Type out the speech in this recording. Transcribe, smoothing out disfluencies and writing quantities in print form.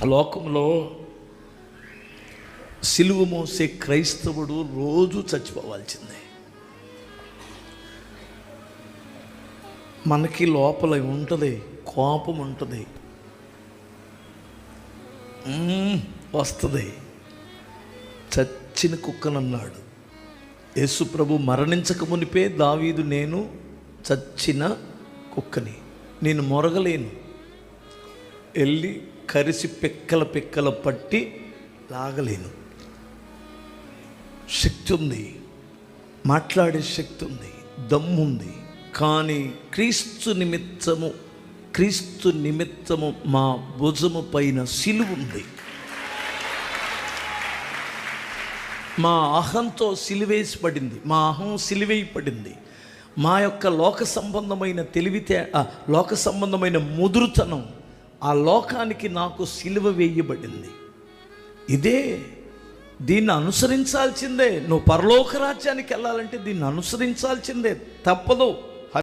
లోకంలో సిలువ మోసే క్రైస్తవుడు రోజు చచ్చిపోవాల్సిందే. మనకి లోపల ఉంటుంది, కోపం ఉంటుంది, వస్తుంది. చచ్చిన కుక్కనన్నాడు యేసు ప్రభు. మరణించక మునిపే దావీదు, నేను చచ్చిన కుక్కని, నేను మొరగలేను, వెళ్ళి కరిసి పిక్కల పట్టి లాగలేను. శక్తి ఉంది, మాట్లాడే శక్తి ఉంది, దమ్ముంది. కానీ క్రీస్తు నిమిత్తము మా భుజము పైన సిలువ ఉంది. మా అహంతో సిలువేసి పడింది, మా అహం సిలువేయబడింది. మా యొక్క లోక సంబంధమైన లోక సంబంధమైన ముదురుతనం, ఆ లోకానికి నాకు సిలువ వేయబడింది. దీన్ని అనుసరించాల్సిందే. నువ్వు పరలోక రాజ్యానికి వెళ్ళాలంటే దీన్ని అనుసరించాల్సిందే, తప్పదు.